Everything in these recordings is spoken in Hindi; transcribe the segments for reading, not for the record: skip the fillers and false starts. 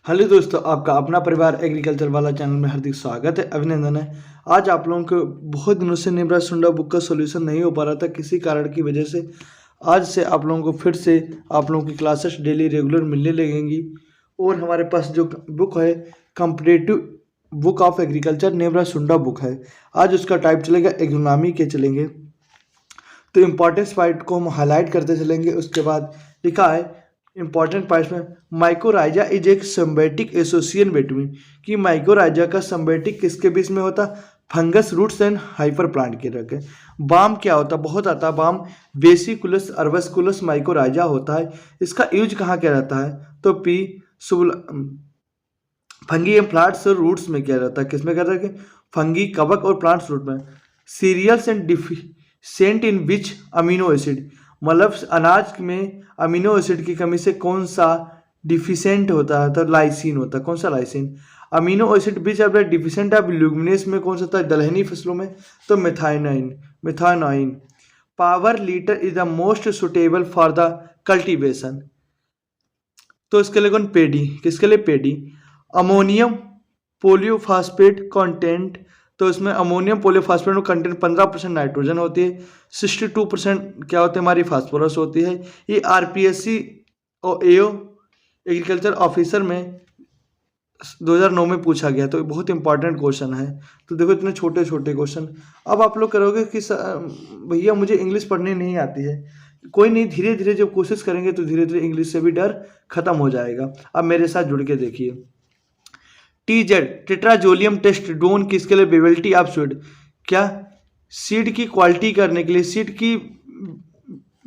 हेलो दोस्तों, आपका अपना परिवार एग्रीकल्चर वाला चैनल में हार्दिक स्वागत है, अभिनंदन है। आज आप लोगों को बहुत दिनों से नेब्रा सुंडा बुक का सॉल्यूशन नहीं हो पा रहा था किसी कारण की वजह से। आज से आप लोगों को फिर से आप लोगों की क्लासेस डेली रेगुलर मिलने लगेंगी। और हमारे पास जो बुक है कॉम्पिटेटिव बुक ऑफ एग्रीकल्चर नेब्रा सुंडा बुक है। आज उसका टाइप चलेगा एग्रोनॉमी के चलेंगे, तो इम्पॉर्टेंस पॉइंट को हम हाईलाइट करते चलेंगे। उसके बाद लिखा है इंपॉर्टेंट पॉइंट्स में, माइकोराइजा इज एक सिम्बायोटिक एसोसिएशन बिटवीन, कि माइकोराइजा का सिम्बायोटिक किसके बीच में होता, fungus roots and hyper plant के रखे। बाम क्या होता, बहुत आता है बाम, वेसिकुलस अर्बस्कुलस माइकोराइजा होता है। इसका यूज कहाँ क्या रहता है, तो P fungi and plants roots में क्या रहता है, किसमें क्या रहता है, फंगी कवक और प्लांट्स रूट में। Cereals and deficient in which amino acid, मतलब अनाज में अमीनो एसिड की कमी से कौन सा डिफिशिएंट होता है, तो लाइसिन होता है। कौन सा लाइसिन, अमीनो एसिड बीच अब डिफिशिएंट ऑफ ल्यूमिनेस में कौन सा होता है, दलहनी फसलों में, तो methionine. Power litre is the most suitable for the cultivation, तो इसके लिए कौन, पेडी, किसके लिए, पेडी। अमोनियम पोलियोफास्फेट कंटेंट, तो इसमें अमोनियम पोलियोफास्फेट में कंटेंट 15% नाइट्रोजन होती है, 62% क्या होती है हमारी फास्फोरस होती है। ये आरपीएससी और एओ एग्रीकल्चर ऑफिसर में 2009 में पूछा गया, तो बहुत इंपॉर्टेंट क्वेश्चन है। तो देखो इतने छोटे छोटे क्वेश्चन। अब आप लोग करोगे कि भैया मुझे इंग्लिश पढ़ने नहीं आती है, कोई नहीं, धीरे धीरे जब कोशिश करेंगे तो धीरे धीरे इंग्लिश से भी डर खत्म हो जाएगा। अब मेरे साथ जुड़ के देखिए। टीजेड टेट्राजोलियम टेस्ट डोन किसके लिए, बेबिलिटी ऑफ सीड, क्या सीड की क्वालिटी करने के लिए, सीड की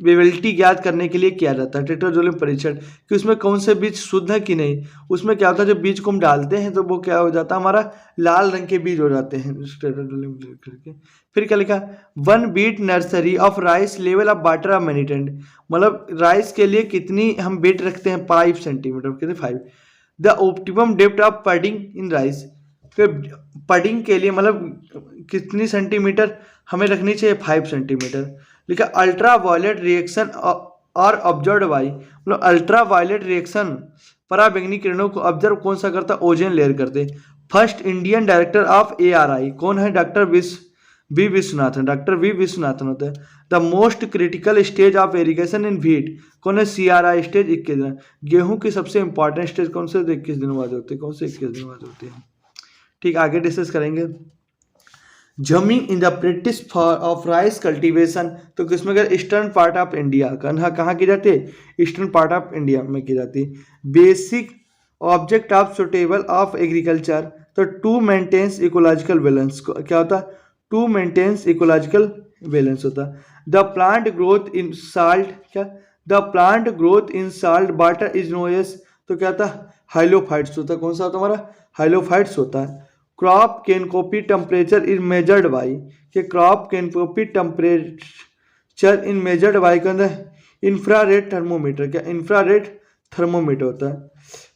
बेबिलिटी ज्ञात करने के लिए किया जाता है टेट्राजोलियम परीक्षण, कि उसमें कौन से बीज शुद्ध है कि नहीं। उसमें क्या होता है, जब बीज को हम डालते हैं तो वो क्या हो जाता है, हमारा लाल रंग के बीज हो जाते हैं टेट्राजोलियम करके। फिर क्या लिखा, 1 wet nursery of rice level of water of maintained, मतलब राइस के लिए कितनी हम बीट रखते हैं, 5 सेंटीमीटर, कितने 5। The optimum depth of pudding in rice, फिर पडिंग के लिए मतलब कितनी सेंटीमीटर हमें रखनी चाहिए, 5 सेंटीमीटर। लिखा अल्ट्रा वायलेट रिएक्शन और ऑब्जर्व बाई, मतलब अल्ट्रा वायलेट रिएक्शन पराबैंगनी किरणों को ऑब्जर्व कौन सा करता, ओजोन लेयर करते। First Indian director of ARI कौन है, doctor V Viswanathan, doctor V Viswanathan होता है। The most critical stage of irrigation in wheat कौन है, सीआरआई स्टेज 21 दिन। गेहूं की सबसे इंपॉर्टेंट स्टेज कौन से, 21 दिन बाद होते हैं, कौन से 21 दिन बाद होते हैं। ठीक, आगे डिस्कस करेंगे। जमीन in the practice of rice cultivation, तो किसमें क्या, ईस्टर्न पार्ट ऑफ इंडिया, कहाँ की जाती है, ईस्टर्न पार्ट ऑफ इंडिया में की जाती है। Basic object of suitable of agriculture, तो टू मेंटेन्स इकोलॉजिकल बैलेंस, क्या होता है, टू मेंटेन्स इकोलॉजिकल बैलेंस होता है। The plant growth in salt, क्या, the plant growth in salt water is known as, तो क्या होता है, हाइलोफाइट्स होता है। कौन सा होता है हमारा, हाइलोफाइट्स होता है। Crop canopy temperature is measured by, कि crop canopy temperature in measured by के अंदर इंफ्रारेड थर्मोमीटर, क्या इंफ्रारेड थर्मोमीटर होता है।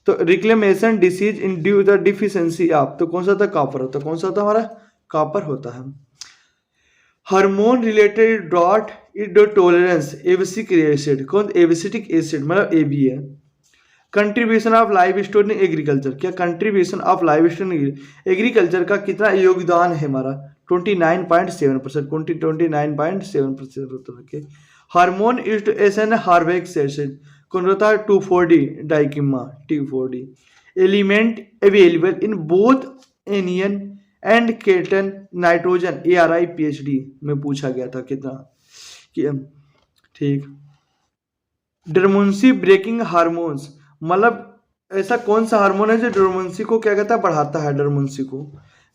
तो reclamation disease in due the deficiency of, तो कौन सा होता है, कॉपर होता है। कौन सा होता है हमारा, कॉपर होता है। Hormone related drought is tolerance abscisic acid, कौन, एबिसिटिक एसिड मतलब एबी है। Contribution of live store in agriculture, क्या contribution of live store in agriculture का कितना योगदान है हमारा, 29.7%, 29.7% होता है। Hormone is to as an harvex acid कौन होता है, 2,4-D डाइकिमा, 2,4-D। Element available in both anion and cation nitrogen, ARI PhD में पूछा गया था कितना, ठीक। डोर्मेंसी ब्रेकिंग हार्मोन्स, मतलब ऐसा कौन सा हार्मोन है जो डोर्मेंसी को क्या कहता है, बढ़ाता है, डोर्मेंसी को,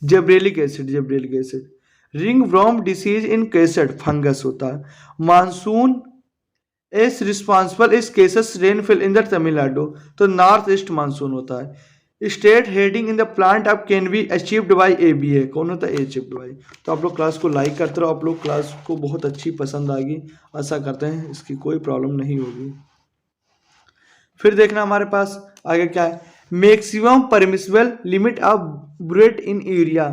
gibberellic acid. Ring worm disease in cassette, fungus होता है। मानसून इज रिस्पॉन्सिबल इस cases rainfall in the Tamil Nadu, तो नॉर्थ ईस्ट मानसून होता है। State heading in the plant of can be achieved by ABA, कौन होता है, अचीव्ड बाई। तो आप लोग क्लास को लाइक करते रहो, आप लोग क्लास को बहुत अच्छी पसंद आएगी, आशा करते हैं इसकी कोई प्रॉब्लम नहीं होगी। फिर देखना हमारे पास आगे क्या है, maximum permissible limit of burette in urea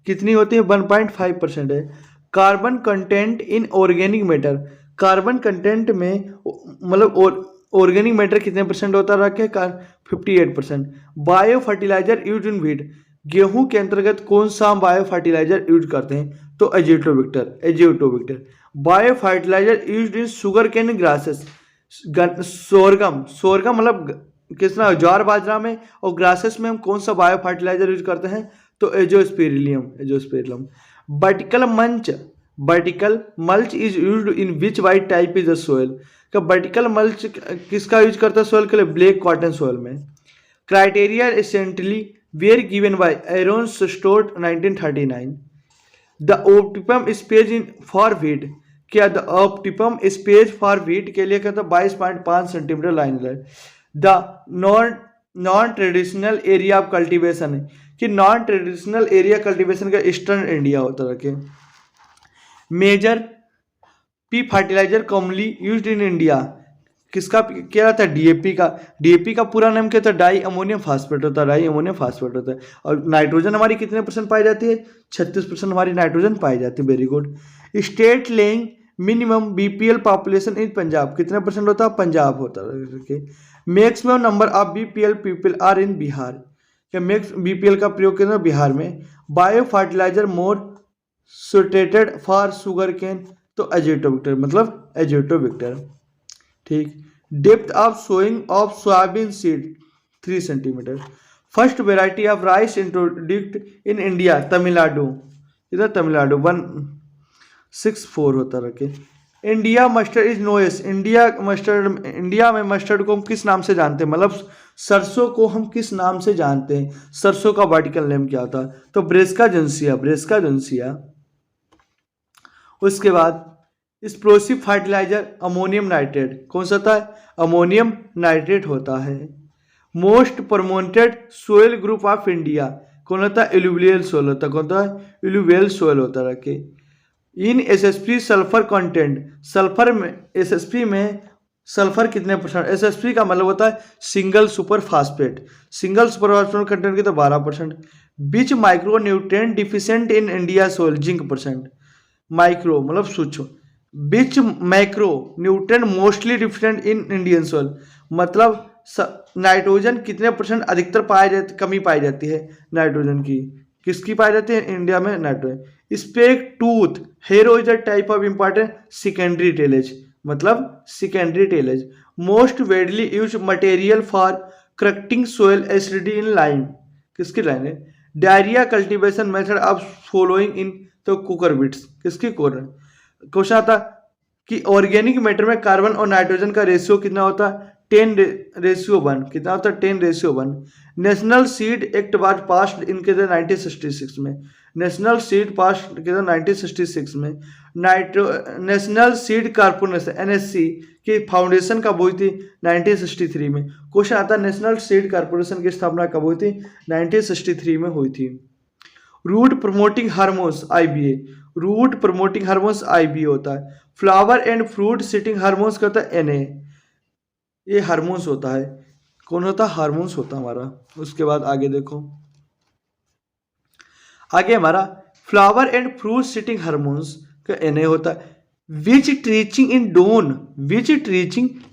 कितनी होती है, 1.5% है। Carbon content in organic matter, carbon content में मतलब और ऑर्गेनिक मैटर कितने परसेंट होता रखे? 58%। Bio fertiliser use in wheat, गेहूं के अंतर्गत कौन सा बायो फर्टिलाइजर यूज करते हैं? तो azotobacter. Bio fertiliser use in sugar cane grasses, sorghum मतलब किसना ज्वार बाजरा में, और ग्रासेस में हम कौन सा बायो फर्टिलाइजर यूज करते हैं? तो azospirillum. Vertical mulch is used in which white type is the soil, का वर्टिकल मल्च किसका यूज करता है सोयल के लिए? ब्लैक कॉटन सोयल में। Criteria recently were given by Aaron Stout 1939। The optimum space in for wheat, क्या the optimum space for wheat के लिए कहता है 22.5 सेंटीमीटर लाइन है। The non traditional area of cultivation है कि नॉन ट्रेडिशनल एरिया कल्टीवेशन का ईस्टर्न इंडिया होता रखे। Major P fertilizer commonly used in India, किसका क्या रहता है? डीएपी का पूरा नाम क्या होता है? डाई अमोनियम फास्फेट होता है। और नाइट्रोजन हमारी कितने परसेंट पाई जाती है? 36% हमारी नाइट्रोजन पाई जाती है। Very good. State laying minimum BPL population in Punjab, कितने परसेंट होता है? पंजाब होता है। Maximum number of BPL people are in Bihar, क्या मैक्स बीपीएल का प्रयोग किया बिहार में? Bio fertiliser more सुटेटेड for sugar cane, तो एजियोटोविक्टर मतलब एजियोटोविक्टर। ठीक। Depth of sowing of soybean seed 3 centimetre. First variety of rice introduced in India, Tamil Nadu, इधर तमिलनाडु 164 होता रखे। India mustard is Noyce, India में मस्टर्ड को हम किस नाम से जानते हैं? मतलब सरसों को हम किस नाम से जानते हैं? सरसों का वर्टिकल नेम क्या होता है? तो ब्रेस्का जोन्सिया। उसके बाद एक्सप्लोसिव फर्टिलाइजर अमोनियम नाइट्रेट, कौन सा होता है? अमोनियम नाइट्रेट होता है। Most promoted soil group of India कौन होता है? एलुवियल सोयल होता है। कौन होता है? एलुवियल सोयल होता रखे। इन एसएसपी सल्फर कंटेंट, सल्फर में एसएसपी में सल्फर कितने परसेंट? एसएसपी का मतलब होता है सिंगल सुपर फास्फेट कंटेंट की तो 12%। Which micro nutrient deficient in India soil, zinc percent. Micro मतलब सूक्ष्म। Which macro nutrient mostly deficient in Indian soil, मतलब नाइट्रोजन कितने परसेंट अधिकतर कमी पाई जाती है नाइट्रोजन की? किसकी पाई जाती है इंडिया में? Nitrogen. Spike tooth harrow is a type of important secondary tillage, मतलब secondary tillage. Most widely used material for correcting soil acidity in lime, किसकी लाइन है? Diara cultivation method of following in, तो कुकर बिट्स, किसकी कोर? क्वेश्चन आता कि ऑर्गेनिक मैटर में कार्बन और नाइट्रोजन का रेशियो कितना होता है? 10:1। कितना होता है? 10:1। National seed act was passed in के 1966 में, नेशनल सीड पास्ड के 1966 में। नेशनल सीड कॉर्पोरेशन एनएससी की फाउंडेशन कब हुई थी? 1963 में। क्वेश्चन आता है नेशनल सीड कॉर्पोरेशन की स्थापना कब हुई थी? 1963 में हुई थी। Root promoting hormones IBA, root promoting hormones IBA होता है। Flower and fruit setting hormones का होता है एनए, ये हार्मोन्स होता है। कौन होता है? हार्मोन्स होता है हमारा। उसके बाद आगे देखो, आगे हमारा flower and fruit setting hormones का एनए होता है। Which trenching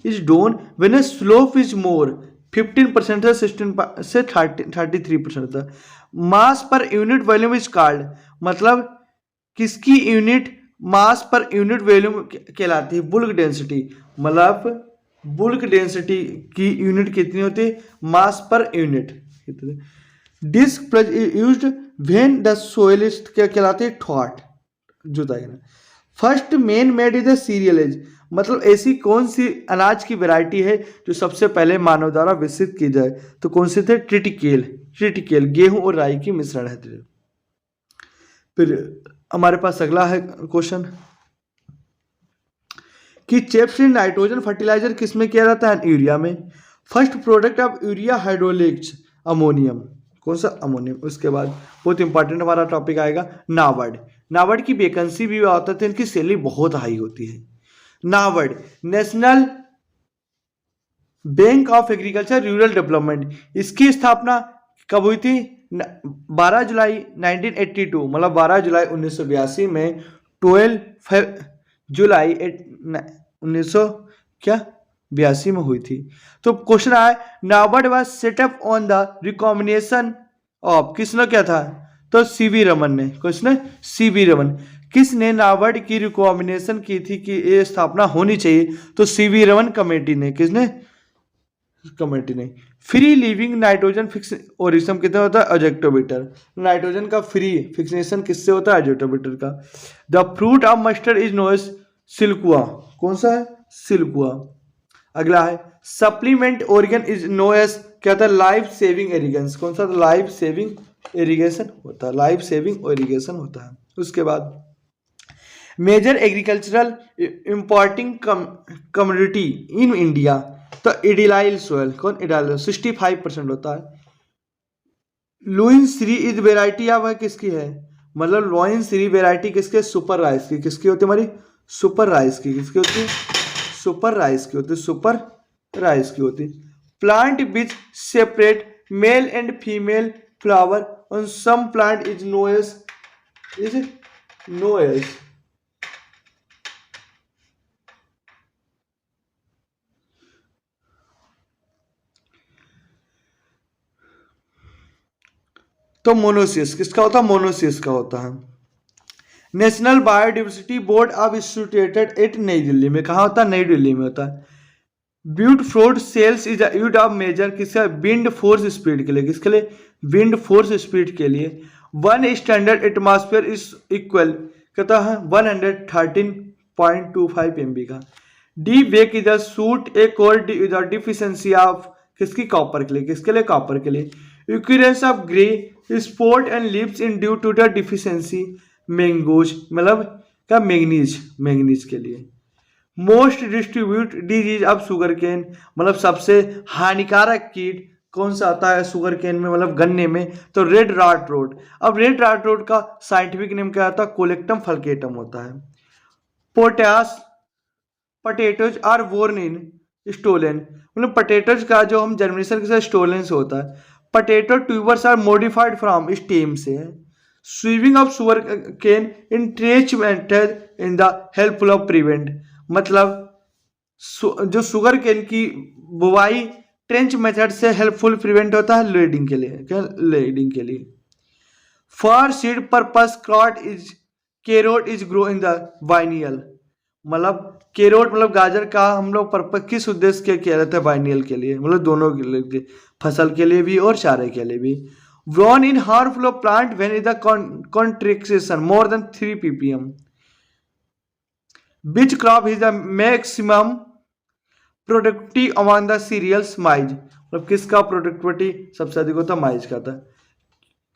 is done when a slope is more 15% से 16 से 33% होता है। मास पर यूनिट वॉल्यूम इज कॉल्ड, मतलब किसकी यूनिट मास पर यूनिट वॉल्यूम कहलाती है? बुल्क डेंसिटी, मतलब बुल्क डेंसिटी की यूनिट कितनी होती है? मास पर unit. Disc plough used when the soil is क्या कहलाती है? ठॉट, जुताई ना। First man made is the cereal age, मतलब ऐसी कौन सी अनाज की वैरायटी है जो सबसे पहले मानव द्वारा विकसित की जाए? तो कौन से थे? ट्रिटिकेल, गेहूं और राई की मिश्रण है। फिर हमारे पास अगला है क्वेश्चन कि चेप्स नाइट्रोजन फर्टिलाइजर किसमें किया जाता है? यूरिया में। First product of urea hydraulics ammonium, कौन सा? अमोनियम। उसके बाद बहुत इंपॉर्टेंट हमारा टॉपिक आएगा नाबार्ड की वैकेंसी भी आता है, इनकी सैलरी बहुत हाई होती है। NABARD national bank of agriculture rural development, इसकी स्थापना कब हुई थी? 12 जुलाई 1982, मतलब 12 जुलाई 1982 में। 12 जुलाई 1900 क्या 1982 में हुई थी। तो क्वेश्चन आया, NABARD was setup on the recombination of, किसने क्या था, तो सीवी रमन ने, क्वेश्चन सीवी रमन, किसने नाबार्ड की रिकॉम्बिनेशन की थी कि ये स्थापना होनी चाहिए, तो सीवी रमन कमेटी ने, किसने, कमेटी ने। Free living nitrogen fix organism कितना होता है, अजेक्टोबीटर, नाइट्रोजन का फ्री फिक्सेशन किससे होता है, अजेक्टोबीटर का। The fruit of mustard is known as siliqua, कौन सा है, सिल्कुआ। अगला है supplement organ is known as, क्या था, लाइफ सेविंग इरिगेशन, कौन सा, लाइफ सेविंग इरिगेशन होता है, लाइफ सेविंग इरिगेशन होता है। उसके बाद major agricultural importing community in India, तो इडिलाइल सोयल, कौन, इडाइल 65% होता है। लुइन श्री इज वेराइटी ऑफ, किसकी है, मतलब लुइन श्री वेराइटी किसके, सुपर राइस की, किसकी होती है हमारी, सुपर राइस की, किसकी होती है, सुपर राइस की होती है, सुपर राइस की होती है। Plant which separate male and female flower on some plant is known as, तो मोनोसियस किसका होता है, मोनोसियस का होता है। नेशनल बायोडाइवर्सिटी बोर्ड अब इंस्टीट्यूटेड एट नई दिल्ली में, कहाँ होता है, नई दिल्ली में होता है। ब्यूट फ्रूट सेल्स इज यूड ऑफ मेजर, किसका, विंड फोर्स स्पीड के लिए, किसके लिए, विंड फोर्स स्पीड के लिए। One standard atmosphere is equal, कहता है 113.25 MB का। Die back is a suit a cold is a deficiency of, किसकी, कॉपर के लिए, किसके लिए, कॉपर के लिए। Occurrence of grey spot and lips in due to the deficiency manganese, मतलब क्या, मैग्नीज, मैग्नीज के लिए। Most distribute disease of sugar cane, मतलब सबसे हानिकारक कीट कौन सा आता है शुगर केन में, मतलब गन्ने में, तो रेड राट रोड। अब रेड राट रोड का साइंटिफिक नेम क्या आता है, कोलेक्टम फल्केटम होता है। पोटास potatoes are born in stolon, मतलब पटेटोज का जो हम जर्मिनेशन के साथ स्टोलन से होता है। Potato tubers are modified from stem से है। Sowing of sugar cane in trench method in the helpful of prevent, मतलब जो शुगर केन की बुवाई ट्रेंच मेथड से हेल्पफुल प्रिवेंट होता है लेडिंग के लिए, क्या, लेडिंग के लिए। For seed purpose carrot is grow in the biennial, मतलब कैरोट मतलब गाजर का हम लोग पर्पस किस उद्देश्य के किया जाता है, बाइनियल के लिए, मतलब दोनों के लिए, फसल के लिए भी और चारे के लिए भी। Grown in harmful of plant when is the concentration more than 3 ppm। Which crop is the maximum productivity among the cereals, mine's, मतलब किसका प्रोडक्टिविटी सबसे अधिक होता है, माइज का था।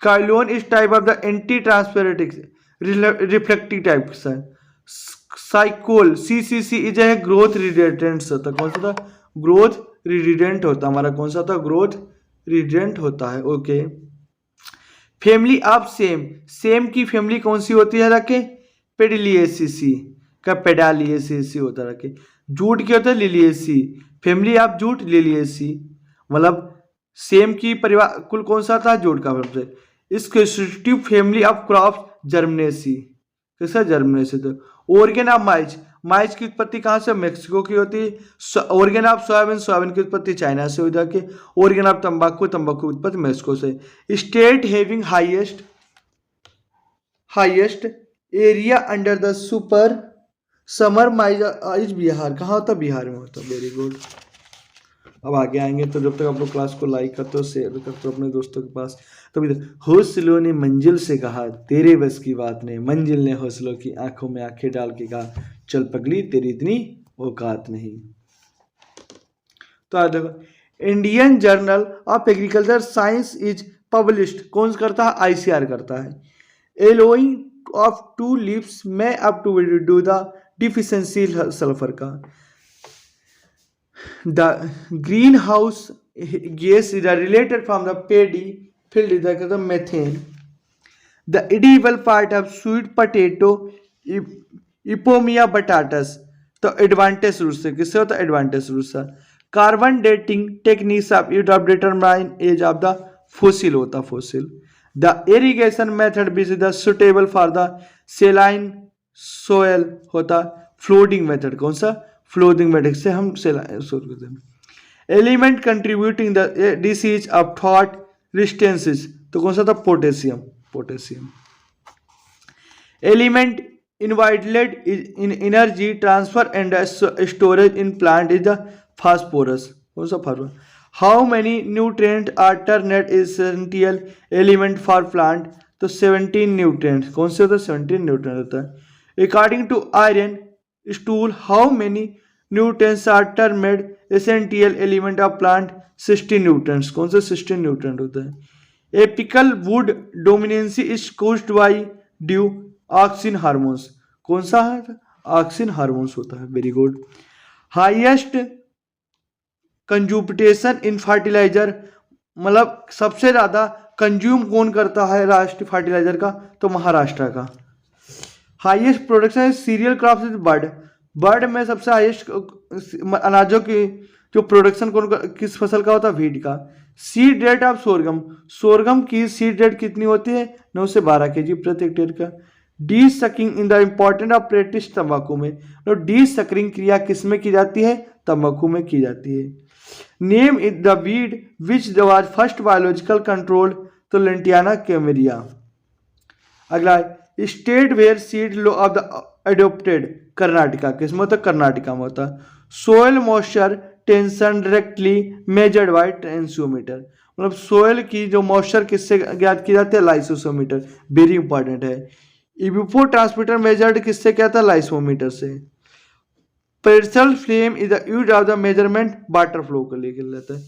Kaolin is type of the anti transpirant reflective type का। Cycocel CCC is a growth retardant होता है, कौन सा था, ग्रोथ रिडेंट होता है हमारा, कौन सा था, ग्रोथ रिडेंट होता है। Okay. Family of same, same की फैमिली कौन सी होती है, रखे, पेडिलियेसी का, पेडालियेसी होता है, रखे। जूट क्या होता है, Liliaceae, family of jute Liliaceae, मतलब सेम की परिवार कुल कौन सा था, जूट का। इसके फैमिली ऑफ क्रॉप्स जर्मनेसी, किसका, जर्मनेसी। तो ऑर्गेन ऑफ माइज, माइज की उत्पत्ति कहाँ से, मेक्सिको की होती है। ऑर्गेन ऑफ सोयाबीन, सोयाबीन की उत्पत्ति चाइना से हो जाके। ऑर्गेन ऑफ तंबाकू, तंबाकू की उत्पत्ति मेक्सिको से। State having highest area under the super summer mine's is Bihar, कहाँ होता, बिहार में होता। Very good. अब आगे आएंगे, तो जब तक आप लोग क्लास को लाइक करते हो, शेयर करते हो अपने दोस्तों के पास। तभी हौसलों ने मंजिल से कहा तेरे बस की बात नहीं, मंजिल ने हौसलों की आंखों में आंखें डाल के कहा चल पगली तेरी इतनी औकात नहीं। तो आज देखो, Indian journal of agriculture science is published, कौन करता है, ICAR करता है। एलोइंग ऑफ 2 लीव्स में up to do the deficiency sulphur का। The greenhouse gas is related from the paddy field is the methane. The edible part of sweet potato, Ipomia batatas, तो एडवांटेज रूट से, किससे होता है, एडवांटेज रूट से। Carbon dating techniques of use of determine age of the fossil होता, fossil. The irrigation method which is the suitable for the saline soil होता, फ्लोटिंग मेथड, कौन सा, फ्लोथिंग मैटर से हम सोल्व करते हैं। Element contributing the disease of thought resistances, तो कौन सा था? Potassium. Potassium. Element invited in energy transfer and storage in plant is the phosphorus, कौन सा? Phosphorus. How many nutrient are termed essential element for plant, तो 17 न्यूट्रिएंट्स, कौन से होता है? 17 न्यूट्रिएंट होता है। According to Arnon Stout how many nutrients are termed essential element of plant? 16 nutrients, कौन से? 16 न्यूट्रिएंट होता है। Apical wood dominance is caused by due auxin hormones, कौन सा है? ऑक्सिन हार्मोन्स होता है। Very good. Highest consumption in fertiliser, मतलब सबसे ज्यादा कंज्यूम कौन करता है राष्ट्रीय फर्टिलाइजर का? तो महाराष्ट्र का। हाईएस्ट प्रोडक्शन है cereal crops is bird, bird में सबसे हाईएस्ट अनाजों की जो प्रोडक्शन कौन किस फसल का होता है? व्हीट का। Seed rate of sorghum, sorghum की सीड रेट कितनी होती है? 9 से 12 केजी प्रति हेक्टेयर का। D sucking in the important of practice तंबाकू में, तो डी सकरिंग क्रिया किस में की जाती है? तंबाकू में की जाती है। Name the weed which was first biological control, तो लेंटियाना कैमेरिया। अगला state where seed law of the adopted, Karnataka, किस में होता? कर्नाटका में होता। Soil moisture tension directly measured by tensiometer, मतलब सोयल की जो मॉइस्चर किससे ज्ञात की जाती है? लाइसोमीटर। वेरी इंपॉर्टेंट है। इबुफो ट्रांसमीटर मेजर्ड किससे क्या था? लाइसोमीटर से। पर्सल flame is the use of the measurement water flow के लिए लेते हैं।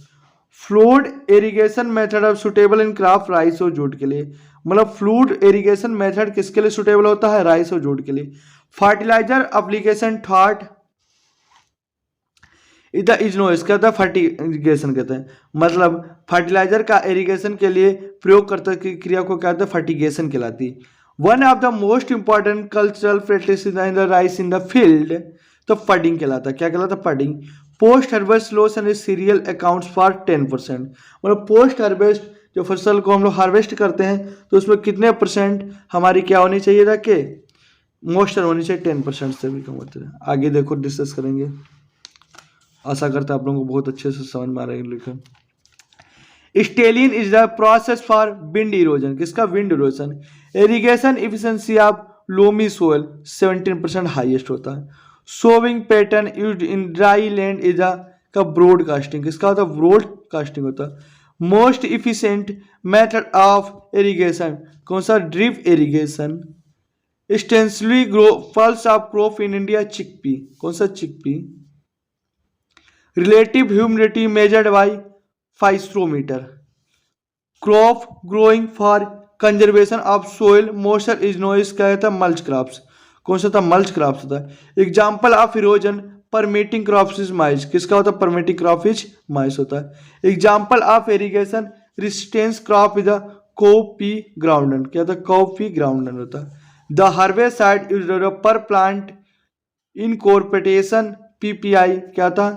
Fluid irrigation method of suitable in crop rice और जूट के लिए, मतलब फ्लूड इरिगेशन मेथड किसके लिए सुटेबल होता है? राइस और जूट के लिए। Fertilizer application thought is the इग्नोइस, क्या होता है? फर्टिगेशन कहते हैं, मतलब फर्टिलाइजर का इरिगेशन के लिए प्रयोग करते की क्रिया को क्या होता है? फर्टिगेशन कहलाती। One of the most important cultural practice in the rice in the field, तो फडिंग कहलाता है। क्या कहलाता है? फडिंग। Post harvest loss and serial accounts for 10%, मतलब पोस्ट हार्वेस्ट जो फसल को हम लोग हार्वेस्ट करते हैं तो उसमें कितने परसेंट हमारी क्या होनी चाहिए था? कि मॉइस्चर होनी चाहिए 10% से भी कम होते हैं। आगे देखो डिस्कस करेंगे। आशा करता है आप लोगों को बहुत अच्छे से समझ में आ रहा है लिखा। स्टेलिन is the process for wind erosion, किसका? Wind erosion. Irrigation efficiency of loamy soil 17% highest होता है। Sowing pattern used in dry land is का ब्रॉडकास्टिंग, किसका होता है? ब्रॉडकास्टिंग होता है। Most efficient method of irrigation, कौन सा? Drip irrigation. Extensively grow pulse of crop in India, chickpea, कौन सा? Chickpea. Relative humidity measured by psychrometer. Crop growing for conservation of soil moisture is known as, क्या होता है? मल्च क्रॉप्स, कौन सा था? मल्च क्रॉप्स होता है। Example of erosion permitting crops is maize, किसका होता है? परमिटिंग क्रॉप इज माइस होता है। Example of irrigation resistance crop is the coffee groundnut, क्या होता है? कॉफी ग्राउंडनट होता है। The herbicide is pre plant incorporation PPI, क्या था?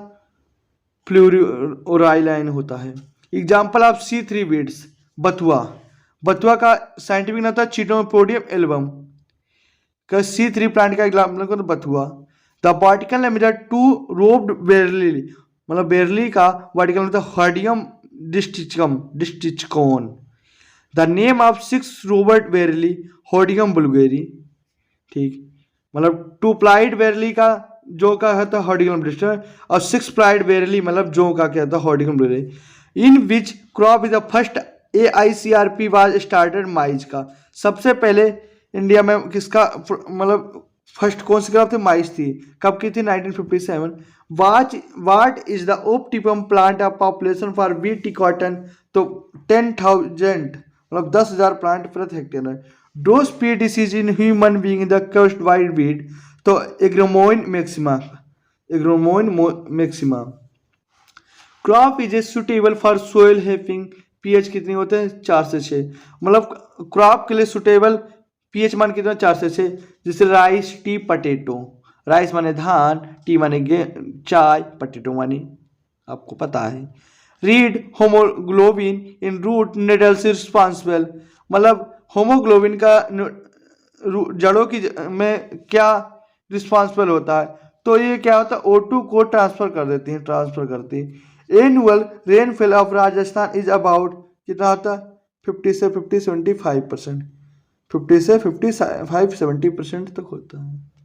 फ्लोराइलाइन होता है। एग्जाम्पल ऑफ C3 वीड्स, बथुआ, बथुआ का साइंटिफिक नाम था चिटोपोडियम एल्बम, का C3 प्लांट का एग्जाम्पल को बथुआ। The vertical name is two rowed barley, मतलब बेरली का वर्टिकल नेम था हर्डियम डिस्टिचकॉन। The name of 6 rowed barley, हॉर्डियम बुल्गेरी, ठीक, मतलब 2 प्लाइड बेरली का जो का है हॉर्डिकम ब्लिस्टर, और 6 प्लाइड बेरली मतलब जो का क्या था? हॉर्डिकम ब्लिस्टर। In which crop is the first AICRP was started, maize का। सबसे पहले इंडिया में किसका मतलब फर्स्ट कौन सी क्रॉप थी? माइज थी। कब की थी? 1957। What is the optimum plant of population for BT cotton, तो 10,000 मतलब 10,000 प्लांट प्रति हेक्टेयर है। Do speed disease in human being in the कस्ट वाइड बीट, तो एग्रोमोइन मैक्सिमा, एग्रोमोइन मैक्सिमा। Crop is a suitable for soil having pH कितनी होते हैं? 4 से 6, मतलब क्रॉप के लिए सुटेबल पीएच मान कितना? 4 से 6। जैसे राइस, टी, पटेटो। राइस माने धान, टी माने चाय, पटेटो माने आपको पता है। रीड होमोग्लोबिन इन रूट नेडल्स रिस्पॉन्सिबल, मतलब होमोग्लोबिन का जड़ों की में क्या रिस्पॉन्सिबल होता है? तो ये क्या होता है, O2 को ट्रांसफर कर देती है, ट्रांसफर करती है। Annual rainfall of Rajasthan is about कितना होता है, 50 से 75% 50 से 55-70% तक होता है।